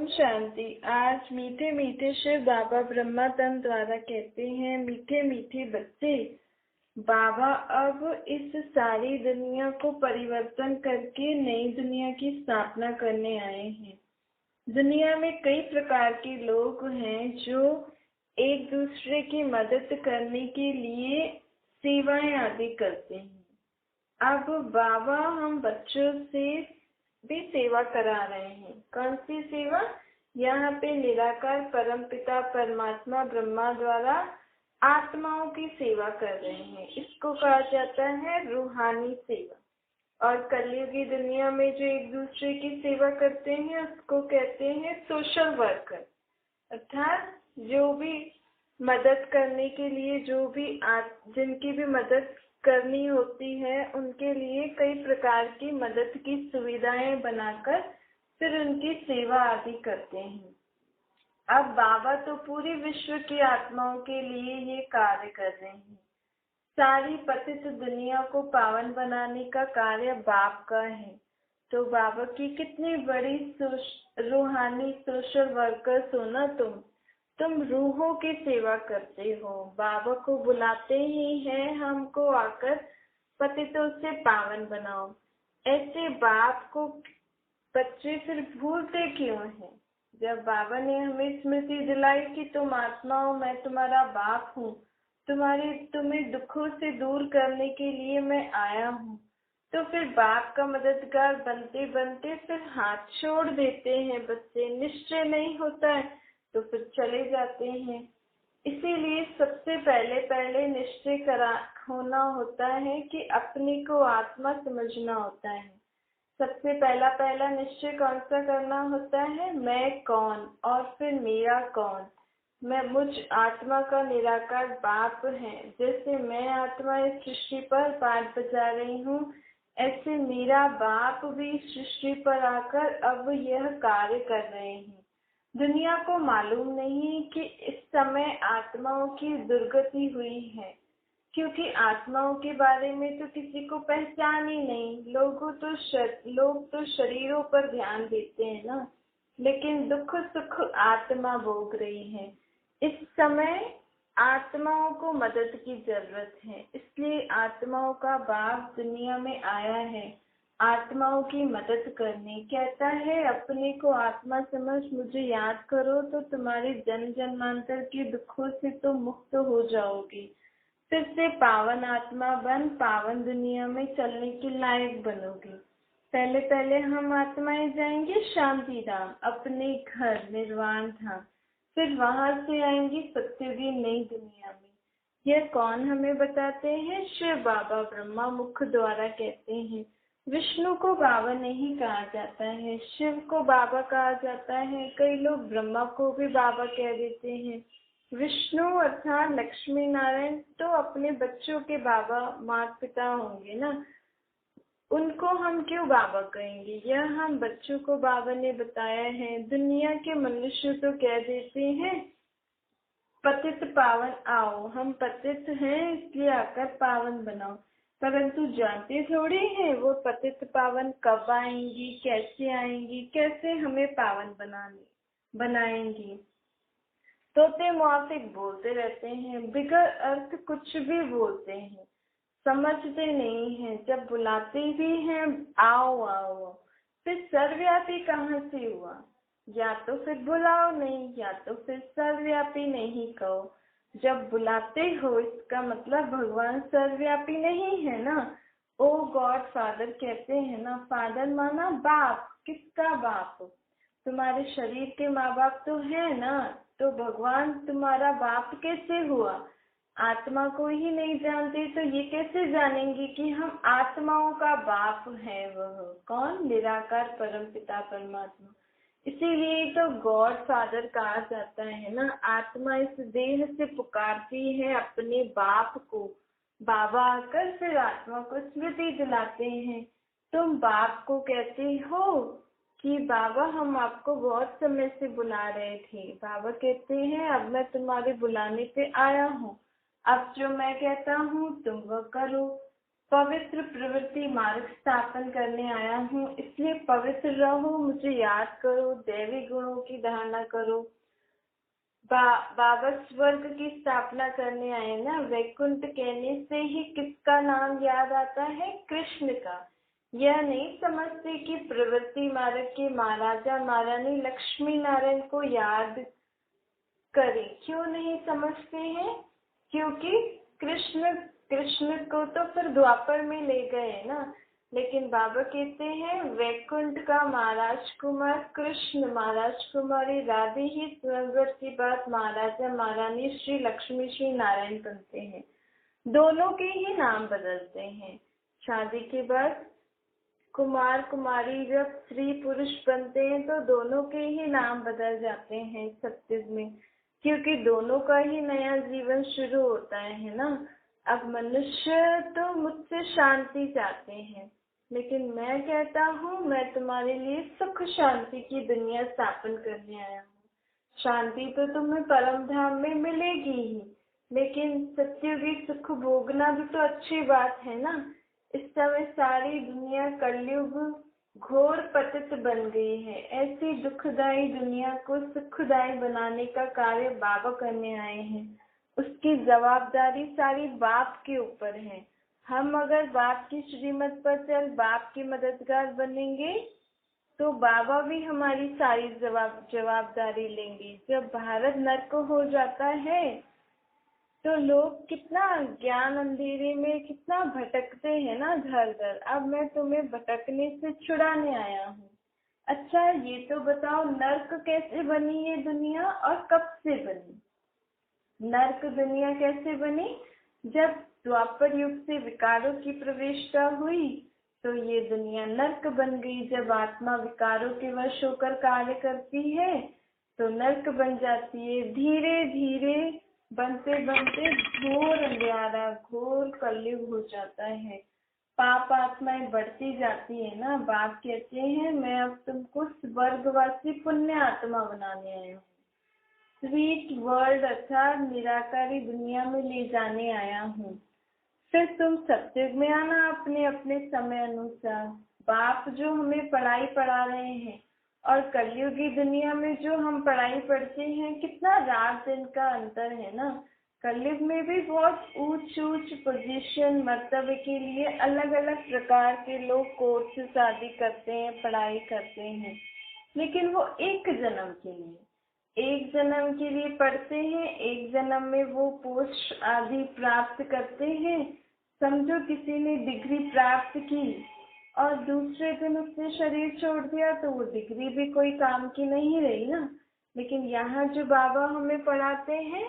ओम शांति। आज मीठे मीठे शिव बाबा ब्रह्मा तन द्वारा कहते हैं, मीठे मीठे बच्चे, बाबा अब इस सारी दुनिया को परिवर्तन करके नई दुनिया की स्थापना करने आए हैं। दुनिया में कई प्रकार के लोग हैं जो एक दूसरे की मदद करने के लिए सेवाएं आदि करते हैं। अब बाबा हम बच्चों से भी सेवा करा रहे हैं। कौन सी सेवा? यहाँ पे निराकार परमपिता परमात्मा ब्रह्मा द्वारा आत्माओं की सेवा कर रहे हैं। इसको कहा जाता है रूहानी सेवा। और कलयुगी दुनिया में जो एक दूसरे की सेवा करते हैं उसको कहते हैं सोशल वर्कर। अर्थात जो भी मदद करने के लिए जिनकी भी मदद करनी होती है उनके लिए कई प्रकार की मदद की सुविधाएं बनाकर फिर उनकी सेवा आदि करते हैं। अब बाबा तो पूरी विश्व की आत्माओं के लिए ये कार्य कर रहे हैं। सारी पतित दुनिया को पावन बनाने का कार्य बाप का है। तो बाबा की कितनी बड़ी रूहानी सोशल वर्कर्स हो ना तुम रूहों की सेवा करते हो। बाबा को बुलाते ही हैं हमको आकर पतितों से पावन बनाओ। ऐसे बाप को बच्चे फिर भूलते क्यों हैं? जब बाबा ने हमें स्मृति दिलाई कि तुम आत्मा हो, मैं तुम्हारा बाप हूँ, तुम्हें दुखों से दूर करने के लिए मैं आया हूँ, तो फिर बाप का मददगार बनते बनते फिर हाथ छोड़ देते हैं बच्चे। निश्चय नहीं होता है तो फिर चले जाते हैं। इसीलिए सबसे पहले निश्चय होना होता है कि अपने को आत्मा समझना होता है। सबसे पहला निश्चय कौन सा करना होता है? मैं कौन और फिर मेरा कौन। मुझ आत्मा का निराकार बाप है। जैसे मैं आत्मा इस सृष्टि पर पाठ बजा रही हूँ, ऐसे मेरा बाप भी सृष्टि पर आकर अब यह कार्य कर रहे हैं। दुनिया को मालूम नहीं कि इस समय आत्माओं की दुर्गति हुई है, क्योंकि आत्माओं के बारे में तो किसी को पहचान ही नहीं। लोग तो शरीरों पर ध्यान देते हैं ना, लेकिन दुख सुख आत्मा भोग रही है। इस समय आत्माओं को मदद की जरूरत है, इसलिए आत्माओं का बाप दुनिया में आया है आत्माओं की मदद करने। कहता है अपने को आत्मा समझ मुझे याद करो तो तुम्हारे जन्म जन्मांतर के दुखों से तो मुक्त हो जाओगे। फिर से पावन आत्मा बन पावन दुनिया में चलने के लायक बनोगे। पहले हम आत्माएं जाएंगे शांति धाम, अपने घर निर्वाण धाम, फिर वहां से आएंगी सत्युगी नई दुनिया में। यह कौन हमें बताते हैं? शिव बाबा ब्रह्मा मुख द्वारा कहते हैं। विष्णु को बाबा नहीं कहा जाता है, शिव को बाबा कहा जाता है। कई लोग ब्रह्मा को भी बाबा कह देते हैं। विष्णु अर्थात लक्ष्मी नारायण तो अपने बच्चों के बाबा माता पिता होंगे ना, उनको हम क्यों बाबा कहेंगे? यह हम बच्चों को बाबा ने बताया है। दुनिया के मनुष्य तो कह देते हैं पतित पावन आओ, हम पतित हैं इसलिए आकर पावन बनाओ, परंतु जानते थोड़ी हैं वो पतित पावन कब आएंगी, कैसे आएंगी, कैसे हमें पावन बनाएंगी। तोते मुआफिक बोलते रहते हैं, बिगर अर्थ कुछ भी बोलते हैं, समझते नहीं हैं। जब बुलाते भी हैं आओ आओ, फिर सर्वव्यापी कहाँ से हुआ? या तो फिर बुलाओ नहीं, या तो फिर सर्वव्यापी नहीं कहो। जब बुलाते हो इसका मतलब भगवान सर्वव्यापी नहीं है ना। ओ गॉड फादर कहते हैं ना, फादर माना बाप। किसका बाप? तुम्हारे शरीर के माँ बाप तो है ना, तो भगवान तुम्हारा बाप कैसे हुआ? आत्मा को ही नहीं जानते तो ये कैसे जानेंगे कि हम आत्माओं का बाप है? वह कौन? निराकार परमपिता परमात्मा। इसीलिए तो गॉड फादर कहा जाता है ना। आत्मा इस देह से पुकारती है अपने बाप को, बाबा आकर फिर आत्मा को स्मृति दिलाते हैं। तुम बाप को कहते हो कि बाबा हम आपको बहुत समय से बुला रहे थे। बाबा कहते हैं अब मैं तुम्हारे बुलाने पे आया हूँ, अब जो मैं कहता हूँ तुम वह करो। पवित्र प्रवृत्ति मार्ग स्थापन करने आया हूँ, इसलिए पवित्र रहो, मुझे याद करो, दैवी गुणों की धारणा करो। बाबा स्वर्ग की स्थापना करने आए ना। वैकुंठ कहने से ही किसका नाम याद आता है? कृष्ण का। यह नहीं समझते कि प्रवृत्ति मार्ग के महाराजा महारानी लक्ष्मी नारायण को याद करें। क्यों नहीं समझते हैं? क्योंकि कृष्ण कृष्ण को तो फिर द्वापर में ले गए ना। लेकिन बाबा कहते हैं वैकुंठ का महाराज कुमार कृष्ण, महाराज कुमारी राधे ही स्वयंवर की बात महाराजा महारानी श्री लक्ष्मी श्री नारायण बनते हैं। दोनों के ही नाम बदलते हैं। शादी के बाद कुमार कुमारी जब स्त्री पुरुष बनते हैं तो दोनों के ही नाम बदल जाते हैं सत्युग में, क्योंकि दोनों का ही नया जीवन शुरू होता है ना। अब मनुष्य तो मुझसे शांति चाहते हैं, लेकिन मैं कहता हूँ मैं तुम्हारे लिए सुख शांति की दुनिया स्थापन करने आया हूँ। शांति तो तुम्हें परम धाम में मिलेगी ही, लेकिन सत्युगी सुख भोगना भी तो अच्छी बात है ना। इस समय सारी दुनिया कलयुग घोर पतित बन गई है। ऐसी दुखदायी दुनिया को सुखदायी बनाने का कार्य बाबा करने आए हैं। उसकी जवाबदारी सारी बाप के ऊपर है। हम अगर बाप की श्रीमत पर चल बाप के मददगार बनेंगे तो बाबा भी हमारी सारी जवाबदारी लेंगे। जब भारत नर्क हो जाता है तो लोग कितना ज्ञान अंधेरे में कितना भटकते हैं ना धर धर। अब मैं तुम्हें भटकने से छुड़ाने आया हूँ। अच्छा ये तो बताओ नर्क कैसे बनी ये दुनिया और कब से बनी? नर्क दुनिया कैसे बनी? जब द्वापर युग से विकारों की प्रवेशता हुई तो ये दुनिया नर्क बन गई। जब आत्मा विकारों के वश होकर कार्य करती है तो नर्क बन जाती है। धीरे धीरे बनते बनते घोर अंधियारा घोर कलयुग हो जाता है। पाप आत्माएं बढ़ती जाती है ना। बाप कहते हैं मैं अब तुमको स्वर्गवासी पुण्य आत्मा बनाने आया हूँ। स्वीट वर्ल्ड अर्थात निराकारी दुनिया में ले जाने आया हूँ। फिर तुम सत्युग में आना अपने अपने समय अनुसार। बाप जो हमें पढ़ाई पढ़ा रहे हैं और कलयुगी दुनिया में जो हम पढ़ाई पढ़ते हैं कितना रात दिन का अंतर है ना। कलयुग में भी बहुत ऊंच ऊंच पोजीशन मर्तबे के लिए अलग अलग प्रकार के लोग कोर्सेस आदि करते हैं, पढ़ाई करते हैं, लेकिन वो एक जन्म के लिए पढ़ते हैं। एक जन्म में वो पोस्ट आदि प्राप्त करते हैं। समझो किसी ने डिग्री प्राप्त की और दूसरे दिन उसने शरीर छोड़ दिया तो वो डिग्री भी कोई काम की नहीं रही ना। लेकिन यहाँ जो बाबा हमें पढ़ाते हैं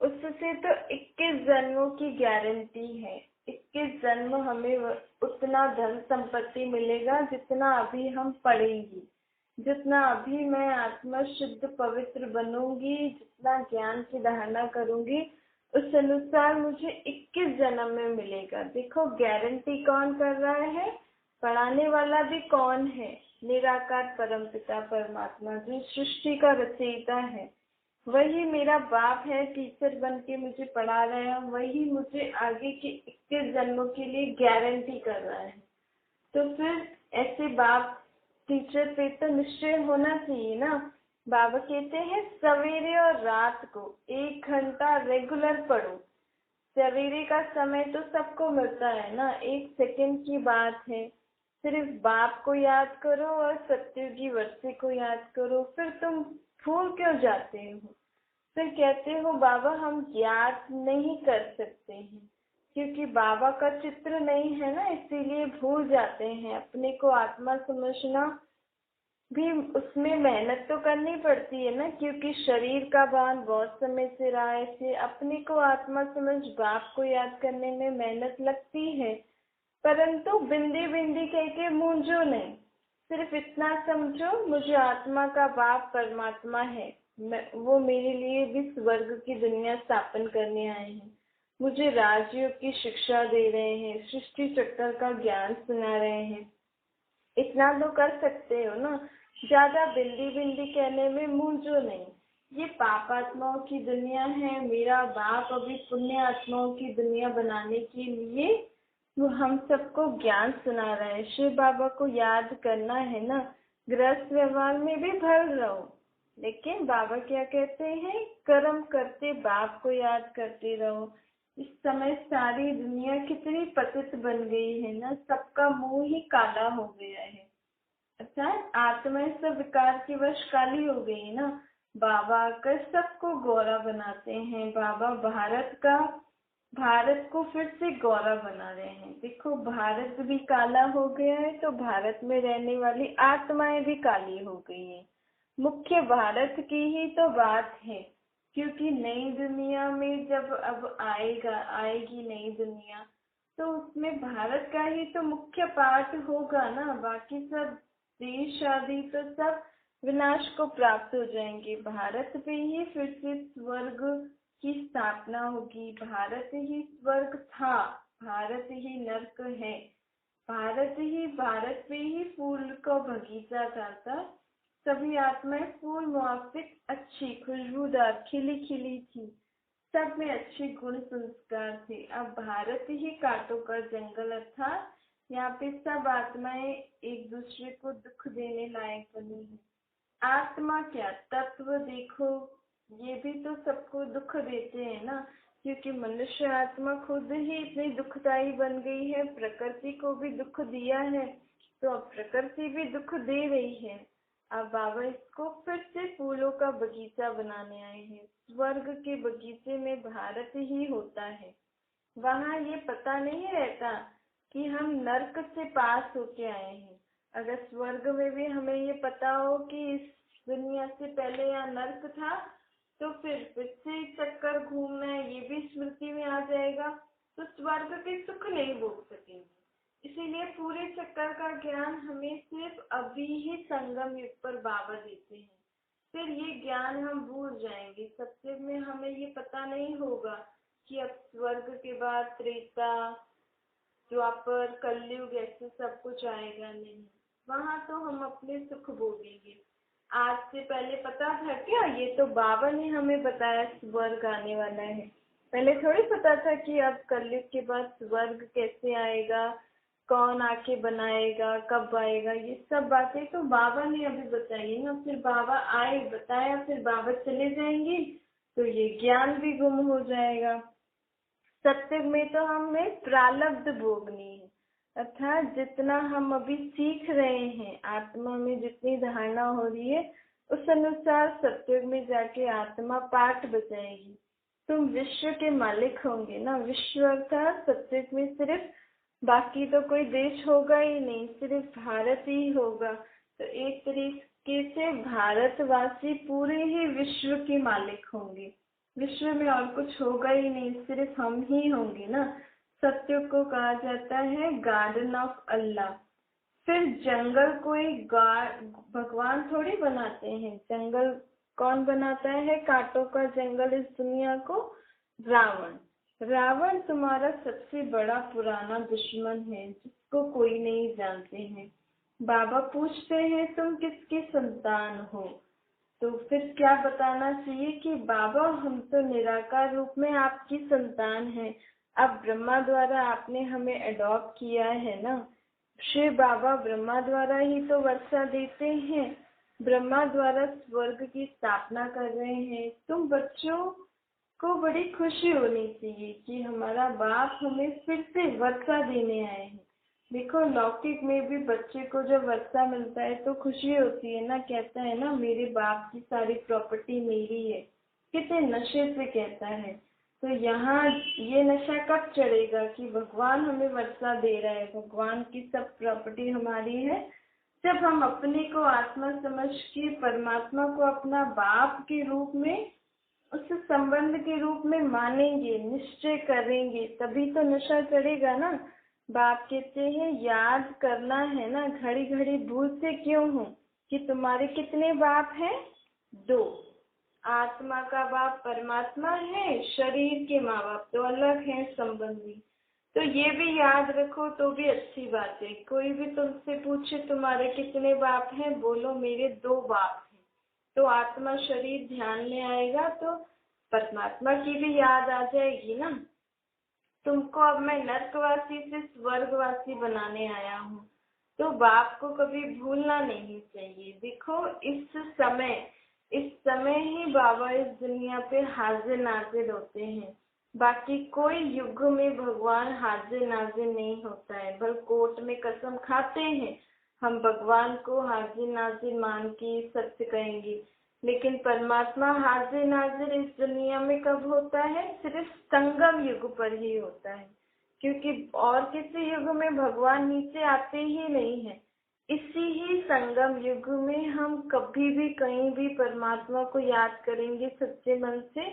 उससे तो 21 जन्मों की गारंटी है। 21 जन्म हमें उतना धन संपत्ति मिलेगा जितना अभी हम पढ़ेंगे। जितना अभी मैं आत्मा शुद्ध पवित्र बनूंगी, जितना ज्ञान की धारणा करूंगी, उस अनुसार मुझे 21 जन्म में मिलेगा। देखो गारंटी कौन कर रहा है? पढ़ाने वाला भी कौन है? निराकार परमपिता परमात्मा जो सृष्टि का रचयिता है, वही मेरा बाप है। टीचर बन के मुझे पढ़ा रहा है, वही मुझे आगे के 21 जन्मों के लिए गारंटी कर रहा है। तो फिर ऐसे बाप टीचर पे तो निश्चय होना चाहिए ना। बाबा कहते हैं सवेरे और रात को 1 घंटा रेगुलर पढ़ो। सवेरे का समय तो सबको मिलता है ना, 1 सेकंड की बात है। सिर्फ बाप को याद करो और सत्युगी वर्षे को याद करो। फिर तुम भूल क्यों जाते हो? फिर कहते हो बाबा हम याद नहीं कर सकते हैं, क्योंकि बाबा का चित्र नहीं है ना, इसीलिए भूल जाते हैं। अपने को आत्मा समझना भी उसमें मेहनत तो करनी पड़ती है ना, क्योंकि शरीर का भान बहुत समय से रहा है। इसलिए अपने को आत्मा समझ बाप को याद करने में मेहनत लगती है, परंतु बिंदी बिंदी कह के मूंझो नहीं। सिर्फ इतना समझो मुझे आत्मा का बाप परमात्मा है, वो मेरे लिए भी स्वर्ग की दुनिया स्थापन करने आए हैं। मुझे राजयोग की शिक्षा दे रहे हैं, सृष्टि चक्र का ज्ञान सुना रहे हैं। इतना तो कर सकते हो ना। ज्यादा बिंदी बिंदी कहने में मूंझो नहीं। ये पाप आत्माओं की दुनिया है। मेरा बाप अभी पुण्य आत्माओं की दुनिया बनाने के लिए वो हम सबको ज्ञान सुना रहा है। शिव बाबा को याद करना है ना, गृहस्थ व्यवहार में भी भर रहो, लेकिन बाबा क्या कहते हैं, कर्म करते बाप को याद करते रहो। इस समय सारी दुनिया कितनी पतित बन गई है ना, सबका मुंह ही काला हो गया है, अर्थात आत्मा सब विकार की वश काली हो गई है ना। बाबा आकर सबको गौरा बनाते हैं। बाबा भारत को फिर से गौरा बना रहे हैं। देखो, भारत भी काला हो गया है तो भारत में रहने वाली आत्माएं भी काली हो गई है। मुख्य भारत की ही तो बात है, क्योंकि नई दुनिया में जब अब आएगी नई दुनिया, तो उसमें भारत का ही तो मुख्य पाठ होगा ना। बाकी सब देश आदि तो सब विनाश को प्राप्त हो जाएंगे। भारत पे ही फिर से स्वर्ग की स्थापना होगी। भारत ही स्वर्ग था, भारत ही नर्क है, भारत पे ही फूल का बगीचा था। सभी आत्माएं फूल मुआफिक अच्छी खुशबूदार खिली खिली थी, सब में अच्छे गुण संस्कार थे। अब भारत ही कांटों का जंगल था। यहाँ पे सब आत्माएं एक दूसरे को दुख देने लायक बनी है। आत्मा क्या तत्व देखो, ये भी तो सबको दुख देते हैं ना, क्योंकि मनुष्य आत्मा खुद ही इतनी दुखदाई बन गई है, प्रकृति को भी दुख दिया है, तो अब प्रकृति भी दुख दे रही है। अब बाबा इसको फिर से फूलों का बगीचा बनाने आए हैं। स्वर्ग के बगीचे में भारत ही होता है। वहाँ ये पता नहीं रहता कि हम नर्क से पास होके आए हैं। अगर स्वर्ग में भी हमें ये पता हो कि इस दुनिया से पहले यहाँ नर्क था, तो फिर से चक्कर घूमना है ये भी स्मृति में आ जाएगा, तो स्वर्ग के सुख नहीं भोग सकेंगे। इसीलिए पूरे चक्कर का ज्ञान हमें सिर्फ अभी ही संगम युग पर बाबा देते हैं। फिर ये ज्ञान हम भूल जाएंगे। सत्युग में हमें ये पता नहीं होगा कि अब स्वर्ग के बाद त्रेता, द्वापर, कलयुग ऐसे सब कुछ आएगा नहीं। वहाँ तो हम अपने सुख भोगेंगे। आज से पहले पता था क्या? ये तो बाबा ने हमें बताया स्वर्ग आने वाला है। पहले थोड़ी पता था कि अब कलयुग के बाद स्वर्ग कैसे आएगा, कौन आके बनाएगा, कब आएगा। ये सब बातें तो बाबा ने अभी बताई ना। फिर बाबा आए, बताया, फिर बाबा चले जाएंगे तो ये ज्ञान भी गुम हो जाएगा। सत्युग में तो हमें प्रारब्ध भोगनी है, अर्थात जितना हम अभी सीख रहे हैं, आत्मा में जितनी धारणा हो रही है, उस अनुसार सत्युग में जाके आत्मा पाठ बजाएगी। तुम विश्व के मालिक होंगे ना। विश्व अर्थात सत्युग में सिर्फ, बाकी तो कोई देश होगा ही नहीं, सिर्फ भारत ही होगा। तो एक तरीके से भारतवासी पूरे ही विश्व के मालिक होंगे। विश्व में और कुछ होगा ही नहीं, सिर्फ हम ही होंगे ना। सत्युग को कहा जाता है गार्डन ऑफ अल्लाह। फिर जंगल को एक भगवान थोड़ी बनाते हैं। जंगल कौन बनाता है? कांटों का जंगल इस दुनिया को रावण तुम्हारा सबसे बड़ा पुराना दुश्मन है, जिसको कोई नहीं जानते हैं। बाबा पूछते हैं तुम किसकी संतान हो? तो फिर क्या बताना चाहिए कि बाबा हम तो निराकार रूप में आपकी संतान हैं। अब ब्रह्मा द्वारा आपने हमें अडॉप्ट किया है ना। शिव बाबा ब्रह्मा द्वारा ही तो वर्षा देते हैं, ब्रह्मा द्वारा स्वर्ग की स्थापना कर रहे हैं। तुम बच्चों को बड़ी खुशी होनी चाहिए कि हमारा बाप हमें फिर से वर्षा देने आए हैं। देखो, लौकिक में भी बच्चे को जब वर्षा मिलता है तो खुशी होती है ना, कहता है ना मेरे बाप की सारी प्रॉपर्टी मेरी है, कितने नशे से कहता है। तो यहाँ ये नशा कब चढ़ेगा कि भगवान हमें वर्षा दे रहा है, भगवान की सब प्रॉपर्टी हमारी है। जब हम अपने को आत्मा समझ के परमात्मा को अपना बाप के रूप में, उस संबंध के रूप में मानेंगे, निश्चय करेंगे, तभी तो नशा चढ़ेगा ना। बाप कहते हैं याद करना है ना, घड़ी घड़ी भूलते क्यों हो कि तुम्हारे कितने बाप हैं? 2। आत्मा का बाप परमात्मा है, शरीर के माँ बाप तो अलग हैं संबंधी। तो ये भी याद रखो तो भी अच्छी बात है। कोई भी तुमसे पूछे तुम्हारे कितने बाप हैं, बोलो मेरे 2 बाप हैं। तो आत्मा शरीर ध्यान में आएगा तो परमात्मा की भी याद आ जाएगी ना। तुमको अब मैं नर्कवासी से स्वर्गवासी बनाने आया हूँ। तो बाप को कभी भूलना नहीं चाहिए। देखो इस समय ही बाबा इस दुनिया पे हाजिर नाजिर होते हैं। बाकी कोई युग में भगवान हाजिर नाजिर नहीं होता है। बल कोर्ट में कसम खाते हैं हम भगवान को हाजिर नाजिर मान के सत्य कहेंगे, लेकिन परमात्मा हाजिर नाजिर इस दुनिया में कब होता है? सिर्फ संगम युग पर ही होता है, क्योंकि और किसी युग में भगवान नीचे आते ही नहीं है। इसी ही संगम युग में हम कभी भी कहीं भी परमात्मा को याद करेंगे सच्चे मन से,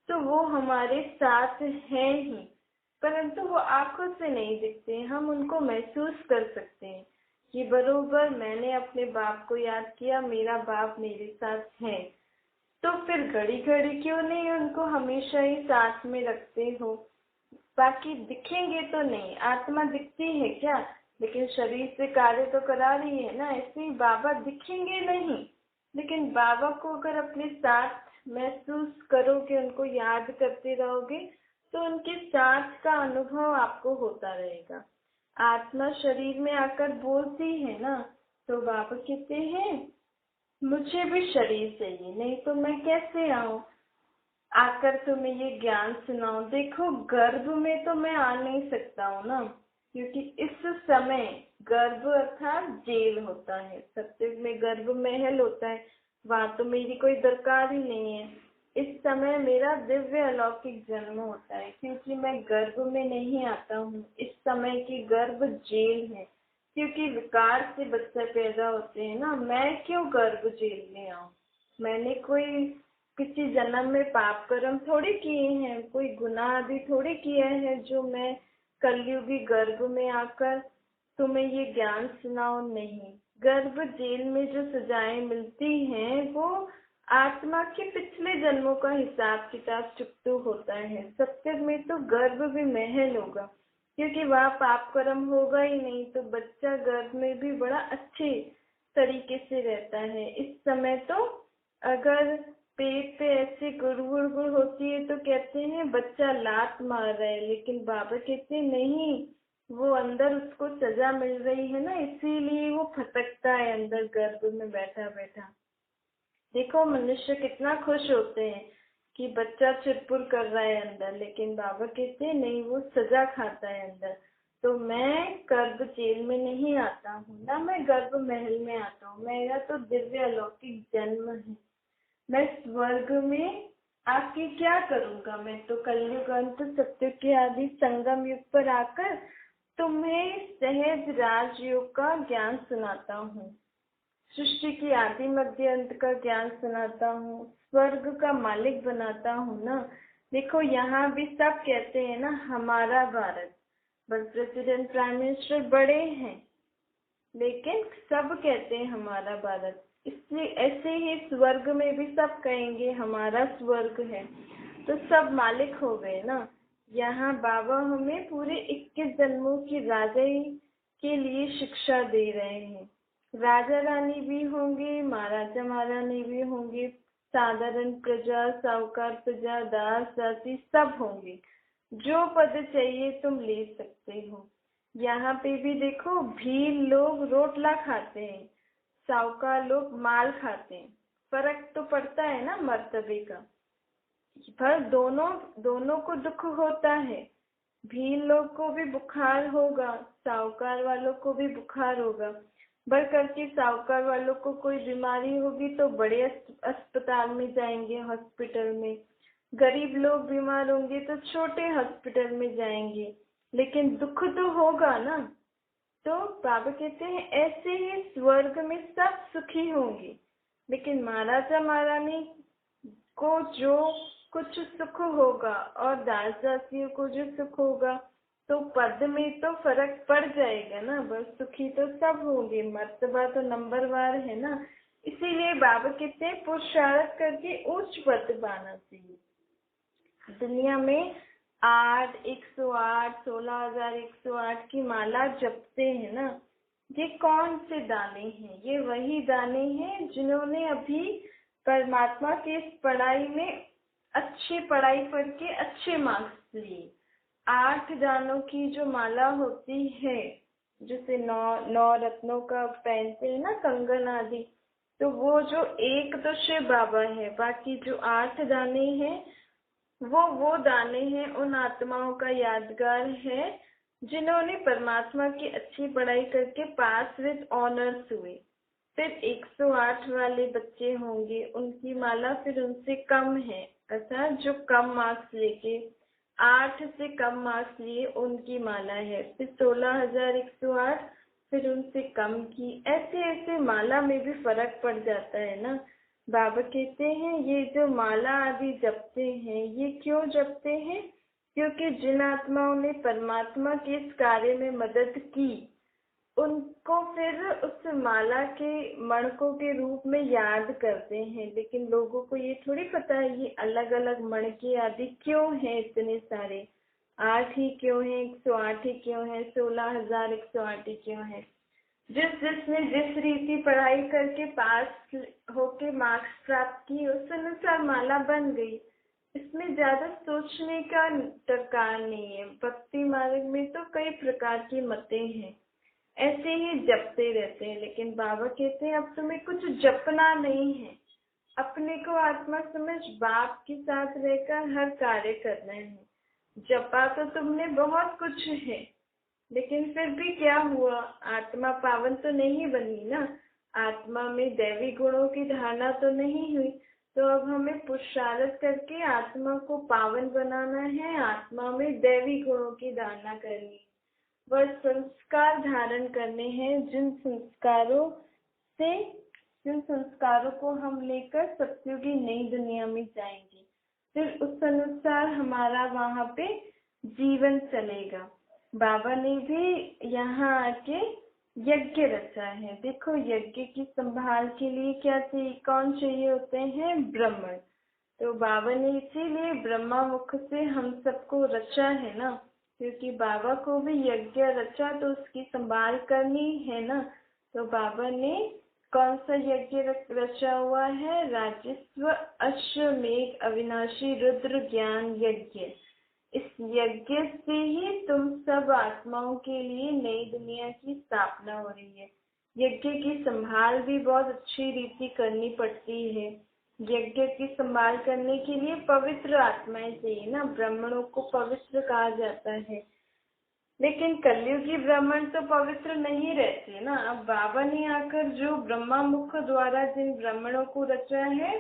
तो वो हमारे साथ हैं ही, परंतु वो आंखों से नहीं दिखते। हम उनको महसूस कर सकते हैं कि बरोबर मैंने अपने बाप को याद किया, मेरा बाप मेरे साथ है। तो फिर घड़ी घड़ी क्यों नहीं उनको हमेशा ही साथ में रखते हो। बाकी दिखेंगे तो नहीं, आत्मा दिखती है क्या? लेकिन शरीर से कार्य तो करा रही है ना। ऐसे ही बाबा दिखेंगे नहीं, लेकिन बाबा को अगर अपने साथ महसूस करोगे, उनको याद करते रहोगे, तो उनके साथ का अनुभव आपको होता रहेगा। आत्मा शरीर में आकर बोलती है ना, तो बाबा कहते हैं मुझे भी शरीर चाहिए, नहीं तो मैं कैसे आऊं आकर तुम्हें ये ज्ञान सुनाऊं। देखो गर्भ में तो मैं आ नहीं सकता हूँ ना, क्योंकि इस समय गर्भ अर्थात जेल होता है। सत्युग में गर्भ महल होता है, वहां तो मेरी कोई दरकार ही नहीं है। इस समय मेरा दिव्य अलौकिक जन्म होता है, क्योंकि मैं गर्भ में नहीं आता हूँ। इस समय की गर्भ जेल है, क्योंकि विकार से बच्चे पैदा होते हैं ना। मैं क्यों गर्भ जेल में आऊं? मैंने कोई किसी जन्म में पाप कर्म थोड़ी किए हैं, कोई गुनाह आदि थोड़ी किया है जो मैं कलयुगी गर्भ में आकर तुम्हें ये ज्ञान सुनाओ। नहीं, गर्भ जेल में जो सजाएं मिलती हैं वो आत्मा के पिछले जन्मों का हिसाब किताब चुकतू होता है। सत्य में तो गर्भ भी महल होगा, क्योंकि वहाँ पाप कर्म होगा ही नहीं, तो बच्चा गर्भ में भी बड़ा अच्छे तरीके से रहता है। इस समय तो अगर पेट पे ऐसे गुड़गुड़ गुड़ होती है तो कहते हैं बच्चा लात मार रहा है, लेकिन बाबा कहते हैं नहीं, वो अंदर उसको सजा मिल रही है ना, इसीलिए वो फटकता है अंदर गर्भ में बैठा बैठा। देखो मनुष्य कितना खुश होते हैं कि बच्चा चिरपुर कर रहा है अंदर, लेकिन बाबा कहते हैं नहीं, वो सजा खाता है अंदर। तो मैं गर्भ जेल में नहीं आता हूँ ना, मैं गर्भ महल में आता हूँ। मेरा तो दिव्य अलौकिक जन्म है। मैं स्वर्ग में आके क्या करूंगा? मैं तो कलयुग अंत सत्य के आदि संगम युग पर आकर तुम्हें सहज राजयोग का ज्ञान सुनाता हूँ, सृष्टि की आदि मध्य अंत का ज्ञान सुनाता हूँ, स्वर्ग का मालिक बनाता हूँ ना। देखो यहाँ भी सब कहते हैं ना हमारा भारत, बस प्रेसिडेंट प्राइम मिनिस्टर बड़े हैं, लेकिन सब कहते हैं हमारा भारत। इसलिए ऐसे ही स्वर्ग में भी सब कहेंगे हमारा स्वर्ग है, तो सब मालिक हो गए ना। यहाँ बाबा हमें पूरे 21 जन्मों की राजाई के लिए शिक्षा दे रहे हैं। राजा रानी भी होंगे, महाराजा महारानी भी होंगे, साधारण प्रजा, साहूकार प्रजा, दास दासी सब होंगे। जो पद चाहिए तुम ले सकते हो। यहाँ पे भी देखो भील लोग रोटला खाते हैं, साहूकार लोग माल खाते हैं। फर्क तो पड़ता है ना मर्तबे का, पर दोनों को दुख होता है। भील लोग को भी बुखार होगा, साहूकार वालों को भी बुखार होगा। बढ़ करके साहूकार वालों को कोई बीमारी होगी तो बड़े अस्पताल में जाएंगे, हॉस्पिटल में। गरीब लोग बीमार होंगे तो छोटे हॉस्पिटल में जाएंगे, लेकिन दुख तो होगा ना। तो बाबा कहते हैं ऐसे ही स्वर्ग में सब सुखी होंगे, लेकिन महाराजा महारानी को जो कुछ सुख होगा और दास दासियों को जो सुख होगा, तो पद में तो फर्क पड़ जाएगा ना। बस सुखी तो सब होंगे, मर्तबा तो नंबरवार है ना। इसीलिए बाबा कहते हैं पुरुषार्थ करके उच्च पद पाना चाहिए। दुनिया में 108, 16,108 की माला जपते हैं ना, ये कौन से दाने हैं? ये वही दाने हैं जिन्होंने अभी परमात्मा की इस पढ़ाई में अच्छी पढ़ाई पढ़ के अच्छे मार्क्स लिए। 8 दानों की जो माला होती है, जिसे नौ रत्नों का पहनते हैं ना, कंगन आदि, तो वो जो एक तो शिव बाबा है, बाकी जो 8 दाने हैं वो दाने हैं उन आत्माओं का यादगार है जिन्होंने परमात्मा की अच्छी पढ़ाई करके पास विद ऑनर्स हुए। फिर 108 वाले बच्चे होंगे, उनकी माला फिर उनसे कम है, अर्थात जो कम मार्क्स लेके 8 से कम मार्क्स लिए उनकी माला है। फिर 16,108, फिर उनसे कम की, ऐसे ऐसे माला में भी फर्क पड़ जाता है ना। बाबा कहते हैं ये जो माला आदि जपते हैं, ये क्यों जपते हैं? क्योंकि जिन आत्माओं ने परमात्मा के इस कार्य में मदद की, उनको फिर उस माला के मणकों के रूप में याद करते हैं। लेकिन लोगों को ये थोड़ी पता है ये अलग अलग मणके आदि क्यों हैं, इतने सारे 8 ही क्यों है, 108 ही क्यों है, 16,108 ही क्यों है। जिसने जिस रीति पढ़ाई करके पास होके मार्क्स प्राप्त की, उस अनुसार माला बन गई। इसमें ज्यादा सोचने का दरकार नहीं है। भक्ति मार्ग में तो कई प्रकार की मतें हैं, ऐसे ही जपते रहते हैं। लेकिन बाबा कहते हैं अब तुम्हें कुछ जपना नहीं है, अपने को आत्मा समझ बाप के साथ रहकर हर कार्य करना है। जपा तो तुमने बहुत कुछ है, लेकिन फिर भी क्या हुआ, आत्मा पावन तो नहीं बनी ना, आत्मा में दैवी गुणों की धारणा तो नहीं हुई। तो अब हमें पुरुषार्थ करके आत्मा को पावन बनाना है, आत्मा में दैवी गुणों की धारणा करनी है। वह संस्कार धारण करने हैं जिन संस्कारों को हम लेकर सत्युगी नई दुनिया में जाएंगे। फिर उस अनुसार हमारा वहां पे जीवन चलेगा। बाबा ने भी यहाँ आके यज्ञ रचा है। देखो, यज्ञ की संभाल के लिए क्या चाहिए, कौन चाहिए होते हैं? ब्राह्मण। तो बाबा ने इसीलिए ब्रह्मा मुख से हम सबको रचा है ना, क्योंकि बाबा को भी यज्ञ रचा तो उसकी संभाल करनी है ना। तो बाबा ने कौन सा यज्ञ रचा हुआ है? राजस्व अश्वमेघ अविनाशी रुद्र ज्ञान यज्ञ। इस यज्ञ से ही तुम सब आत्माओं के लिए नई दुनिया की स्थापना हो रही है। यज्ञ की संभाल भी बहुत अच्छी रीति करनी पड़ती है। यज्ञ की संभाल करने के लिए पवित्र आत्माएं चाहिए ना, ब्राह्मणों को पवित्र कहा जाता है। लेकिन कलयुगी ब्राह्मण तो पवित्र नहीं रहते ना। अब बाबा ने आकर जो ब्रह्मा मुख द्वारा जिन ब्राह्मणों को रचा है,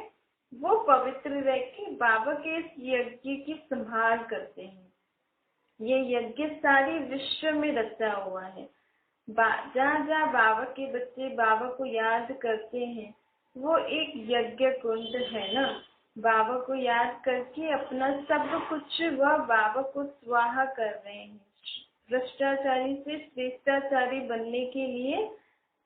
वो पवित्र रह के बाबा के इस यज्ञ की संभाल करते हैं। ये यज्ञ सारी विश्व में रचा हुआ है। जहाँ जहाँ बाबा के बच्चे बाबा को याद करते हैं, वो एक यज्ञ कुंड है ना। बाबा को याद करके अपना सब कुछ वह बाबा को स्वाहा कर रहे हैं। भ्रष्टाचारी से श्रेष्ठाचारी बनने के लिए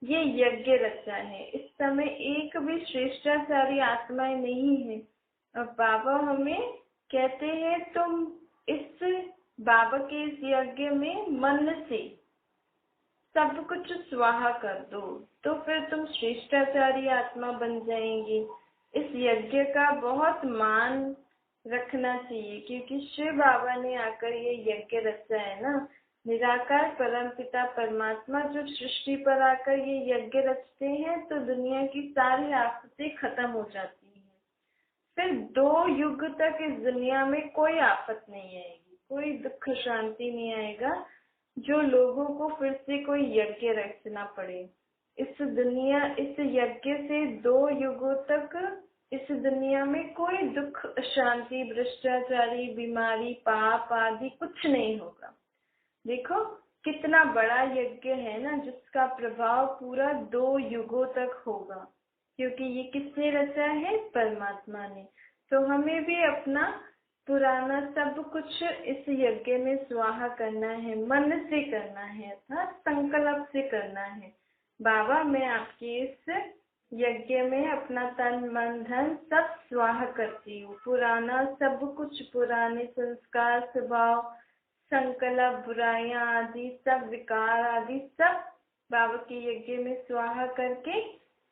ये यज्ञ रचा है। इस समय एक भी श्रेष्ठाचारी आत्माएं नहीं है। अब बाबा हमें कहते हैं तुम इस बाबा के इस यज्ञ में मन से सब कुछ स्वाहा कर दो, तो फिर तुम श्रेष्ठाचारी आत्मा बन जाएंगे। इस यज्ञ का बहुत मान रखना चाहिए, क्योंकि शिव बाबा ने आकर ये यज्ञ रचा है ना। निराकार परम पिता परमात्मा जो सृष्टि पर आकर ये यज्ञ रचते हैं, तो दुनिया की सारी आफतें खत्म हो जाती हैं। फिर 2 युग तक इस दुनिया में कोई आफत नहीं आएगी, कोई दुख शांति नहीं आएगा, जो लोगों को फिर से कोई यज्ञ रचना पड़े। इस यज्ञ से 2 युगों तक इस दुनिया में कोई दुख अशांति भ्रष्टाचारी बीमारी पाप आदि कुछ नहीं होगा। देखो कितना बड़ा यज्ञ है ना, जिसका प्रभाव पूरा 2 युगों तक होगा, क्योंकि ये किसने रचा है? परमात्मा ने। तो हमें भी अपना पुराना सब कुछ इस यज्ञ में स्वाहा करना है, मन से करना है, अर्थात संकल्प से करना है। बाबा, मैं आपके इस यज्ञ में अपना तन मन धन सब स्वाहा करती हूँ। पुराना सब कुछ, पुराने संस्कार स्वभाव संकल्प बुराइयां आदि सब विकार आदि सब बाबा के यज्ञ में स्वाहा करके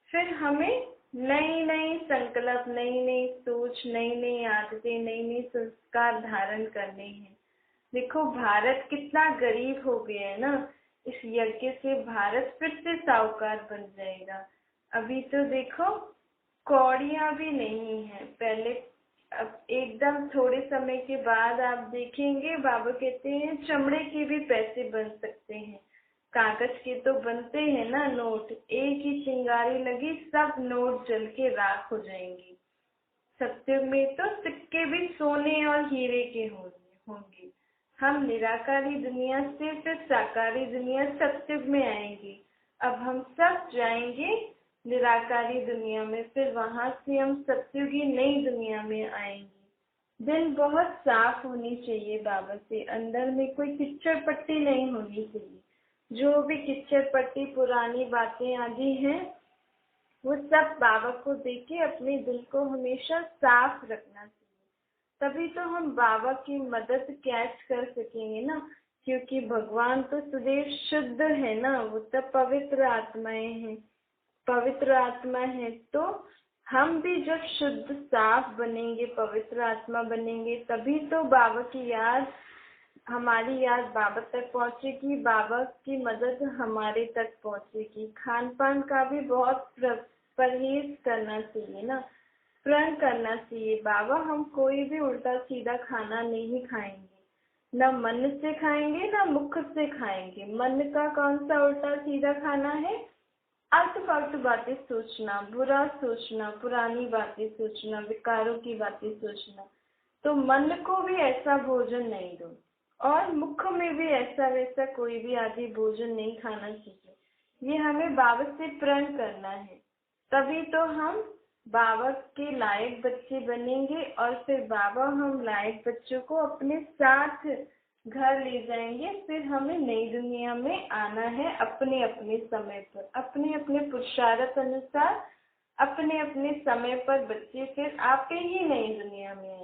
फिर हमें नई नई संकल्प, नई नई सोच, नई नई आदतें, नई नई संस्कार धारण करने हैं। देखो भारत कितना गरीब हो गया है ना, इस यज्ञ से भारत फिर से साहूकार बन जाएगा। अभी तो देखो कौड़ियां भी नहीं है पहले, अब एकदम थोड़े समय के बाद आप देखेंगे बाबा कहते हैं चमड़े के भी पैसे बन सकते हैं, कागज के तो बनते हैं ना नोट, एक ही चिंगारी लगी सब नोट जल के राख हो जाएंगे। सत्युग में तो सिक्के भी सोने और हीरे के होंगे। हम निराकारी दुनिया से फिर साकारी दुनिया सत्युग में आएंगे। अब हम सब जाएंगे निराकारी दुनिया में, फिर वहां से हम सत्युगी नई दुनिया में आएंगे। दिल बहुत साफ होनी चाहिए बाबा से, अंदर में कोई किच्चड़ पट्टी नहीं होनी चाहिए। जो भी किच्चड़ पट्टी पुरानी बातें आदि हैं वो सब बाबा को देके अपने दिल को हमेशा साफ रखना चाहिए, तभी तो हम बाबा की मदद कैच कर सकेंगे ना, क्योंकि भगवान तो सदैव शुद्ध है ना, वो तो पवित्र आत्माएं हैं, पवित्र आत्मा है। तो हम भी जब शुद्ध साफ बनेंगे, पवित्र आत्मा बनेंगे, तभी तो बाबा की याद, हमारी याद बाबा तक पहुंचेगी, बाबा की मदद हमारे तक पहुंचेगी। खान पान का भी बहुत परहेज करना चाहिए ना, प्रण करना चाहिए। बाबा हम कोई भी उल्टा सीधा खाना नहीं खाएंगे, न मन से खाएंगे न मुख से खाएंगे। मन का कौन सा उल्टा सीधा खाना है? आलतू फालतू बातें सोचना, बुरा सोचना, पुरानी बातें सोचना, विकारों की बातें सोचना। तो मन को भी ऐसा भोजन नहीं दो, और मुख में भी ऐसा वैसा कोई भी आदि भोजन नहीं खाना चाहिए। ये हमें बाबा से प्रण करना है, तभी तो हम बाबा के लायक बच्चे बनेंगे, और फिर बाबा हम लायक बच्चों को अपने साथ घर ले जाएंगे। फिर हमें नई दुनिया में आना है अपने अपने समय पर, अपने अपने पुरुषार्थ अनुसार, अपने अपने समय पर बच्चे फिर आपे ही नई दुनिया में आएंगे।